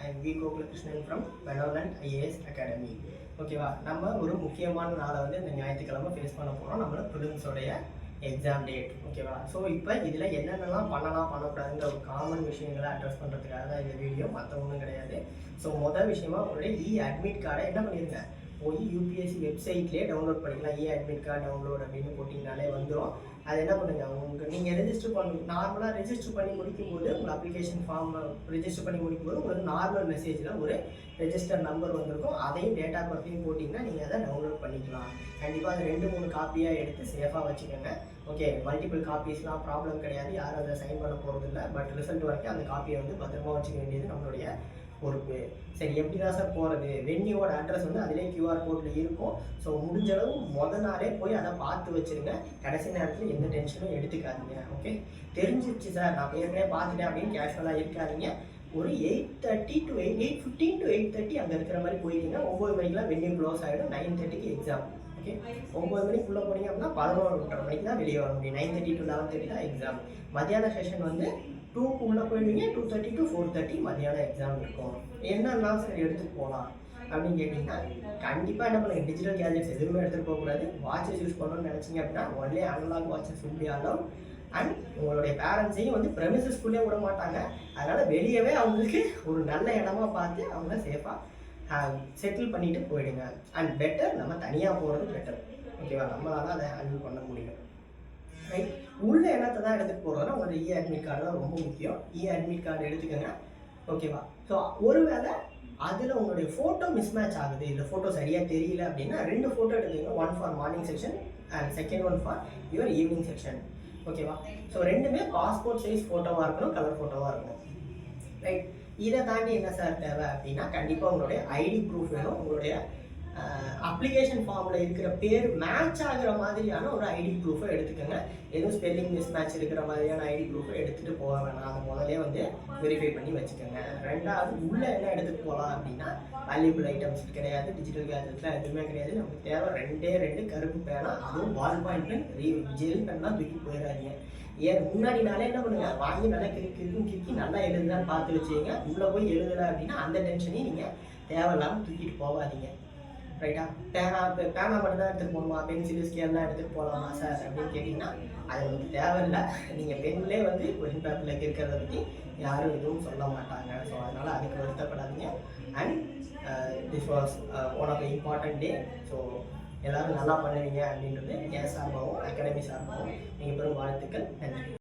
am V. Gopalakrishnan from Benevolent IAS Academy. ஓகேவா, நம்ம ஒரு முக்கியமான நாளை வந்து இந்த ஞாயிற்றுக்கிழமை ஃபேஸ் பண்ண போகிறோம். நம்மளோட ப்ரிலிம்ஸோடைய எக்ஸாம் டேட். ஓகேவா, ஸோ இப்போ இதில் என்னென்னலாம் பண்ணக்கூடாதுங்கிற ஒரு காமன் விஷயங்களை அட்ரஸ் பண்ணுறதுக்காக தான் இந்த வீடியோ, மற்ற ஒன்றும் கிடையாது. ஸோ மொதல் விஷயமா உங்களுடைய அட்மிட் கார்டை என்ன பண்ணிடுங்க, போய் யூபிஎஸ்சி வெப்சைட்லேயே டவுன்லோட் பண்ணிக்கலாம். அட்மிட் கார்டு டவுன்லோட் அப்படின்னு போட்டிங்கனாலே வந்துடும். அது என்ன பண்ணுங்கள், நீங்கள் ரெஜிஸ்டர் நார்மலாக ரெஜிஸ்டர் பண்ணி முடிக்கும்போது உங்கள் அப்ளிகேஷன் ஃபார்ம் ரெஜிஸ்டர் பண்ணி முடிக்கும்போது உங்களுக்கு நார்மல் மெசேஜில் ஒரு ரெஜிஸ்டர் நம்பர் வந்திருக்கும். அதையும் டேட்டா பற்றியும் போட்டிங்கன்னா நீங்கள் அதை டவுன்லோட் பண்ணிக்கலாம். கண்டிப்பாக அது 2-3 காப்பியாக எடுத்து சேஃபாக வச்சுக்கோங்க. ஓகே, மல்டிபிள் காப்பீஸ்லாம் ப்ராப்ளம் கிடையாது, யாரும் அதை சைன் பண்ண போகிறது இல்லை. பட் ரிசல்ட் வரைக்கும் அந்த காப்பியை வந்து பத்திரமா வச்சுக்க வேண்டியது நம்மளுடைய பொறுப்பு. சரி, எப்படி தான் சார் போகிறது? வென்யூவோட அட்ரஸ் வந்து அதிலே கியூஆர் கோடில் இருக்கும். ஸோ முடிஞ்ச அளவு மொதல் நாளே போய் அதை பார்த்து வச்சுருங்க. கடைசி நேரத்தில் எந்த டென்ஷனும் எடுத்துக்காதீங்க. ஓகே, தெரிஞ்சிச்சு சார் நான் ஏற்கனவே பார்த்துட்டேன் அப்படின்னு கேஷுவலாக இருக்காதீங்க. ஒரு 8:30 to 8:15 to 8:30 அங்கே இருக்கிற மாதிரி போயிட்டீங்கன்னா 9 மணிக்கெலாம் வென்யூ க்ளோஸ் ஆகிடும். 9:30க்கு எக்ஸாம். ஓகே, 9 மணிக்குள்ளே போனீங்க அப்படின்னா 11:30 மணிக்கு தான் வெளியே வர முடியும். 9:30 to 11:30 தான் எக்ஸாம். மத்தியான செஷன் வந்து 2க்கு உள்ளே போயிடுவீங்க. 2:30 to 4:30 மதியானம் எக்ஸாம் இருக்கும். என்னெல்லாம் சார் எடுத்துகிட்டு போகலாம் அப்படின்னு கேட்டிங்கன்னா, கண்டிப்பாக என்ன பண்ணுங்க, டிஜிட்டல் கேஜெட்ஸ் எதுவுமே எடுத்துகிட்டு போகக்கூடாது. வாட்சஸ் யூஸ் பண்ணணும்னு நினச்சிங்க அப்படின்னா ஒன்லி அனலாக் வாட்சஸ் உண்டு அலோவ். அண்ட் உங்களுடைய பேரண்ட்ஸையும் வந்து ப்ரெமிசஸ்குள்ளே விட மாட்டாங்க. அதனால் வெளியவே அவங்களுக்கு ஒரு நல்ல இடமா பார்த்து அவங்கள சேஃபாக செட்டில் பண்ணிட்டு போயிடுங்க. அண்ட் பெட்டர் நம்ம தனியாக போகிறது பெட்டர். ஓகேவா, நம்மளால அதை ஹேண்டில் பண்ண முடியும். ரைட், உள்ள என்னத்தை தான் எடுத்துகிட்டு போகிறோன்னா உங்களோட அட்மிட் கார்டு தான் ரொம்ப முக்கியம். அட்மிட் கார்டு எடுத்துக்கோங்க. ஓகேவா, ஸோ ஒருவேளை அதில் உங்களுடைய ஃபோட்டோ மிஸ்மேட்ச் ஆகுது, இல்லை ஃபோட்டோ சரியாக தெரியல அப்படின்னா 2 ஃபோட்டோ எடுத்துக்கோங்க. 1 for morning section and second 1 for your evening section. ஓகேவா, ஸோ 2மே பாஸ்போர்ட் சைஸ் ஃபோட்டோவாக இருக்கணும், கலர் ஃபோட்டோவாக இருக்கணும். ரைட், இதை தாண்டி என்ன சார் தேவை அப்படின்னா, கண்டிப்பாக உங்களுடைய ஐடி ப்ரூஃப் வேணும். உங்களுடைய அப்ளிகேஷன் ஃபார்மில் இருக்கிற பேர் மேட்ச் ஆகிற மாதிரியான ஒரு ஐடி ப்ரூஃபை எடுத்துக்கோங்க. எதுவும் ஸ்பெல்லிங் மிஸ் மேட்ச் இருக்கிற மாதிரியான ஐடி ப்ரூஃபை எடுத்துகிட்டு போக வேணாம். அதை முதலே வந்து வெரிஃபை பண்ணி வச்சுக்கோங்க. ரெண்டாவது, உள்ளே என்ன எடுத்துகிட்டு போகலாம் அப்படின்னா, வேல்யூபிள் ஐட்டம்ஸ் கிடையாது, டிஜிட்டல் கேஜெட்லாம் எதுவுமே கிடையாது. நமக்கு தேவை 2 கருப்பு பேனா, அதுவும் பால் பாயிண்ட் பென், ஜெல் பென்லாம் தூக்கி போயிடாதீங்க. ஏன் முன்னாடி நாளே என்ன பண்ணுங்க, வாங்கி நல்லா கிறுக்கி நல்லா எழுதுதான்னு பார்த்து வச்சுங்க. உள்ளே போய் எழுதலை அப்படின்னா அந்த டென்ஷனையும் நீங்கள் தேவையில்லாமல் தூக்கிட்டு போகாதீங்க. ரைட்டா, பேனா மட்டும் தான் எடுத்துகிட்டு போகணுமா, பென்சில் ஸ்கேல்லாம் எடுத்துகிட்டு போகலாமா சார் அப்படின்னு கேட்டிங்கன்னா அது உங்களுக்கு தேவையில்லை. நீங்கள் பென்லேயே வந்து கொஷின் பேப்பரில் இருக்கிறத பற்றி யாரும் எதுவும் சொல்ல மாட்டாங்க. ஸோ அதனால் அதுக்கு வருத்தப்படாதீங்க. And this was one of the important day. So எல்லோரும் நல்லா பண்ணுவீங்க அப்படின்றது என் சார்பாகவும் அகாடமி சார்பாகவும் நீங்கள் பெரும் வாழ்த்துக்கள். நன்றி.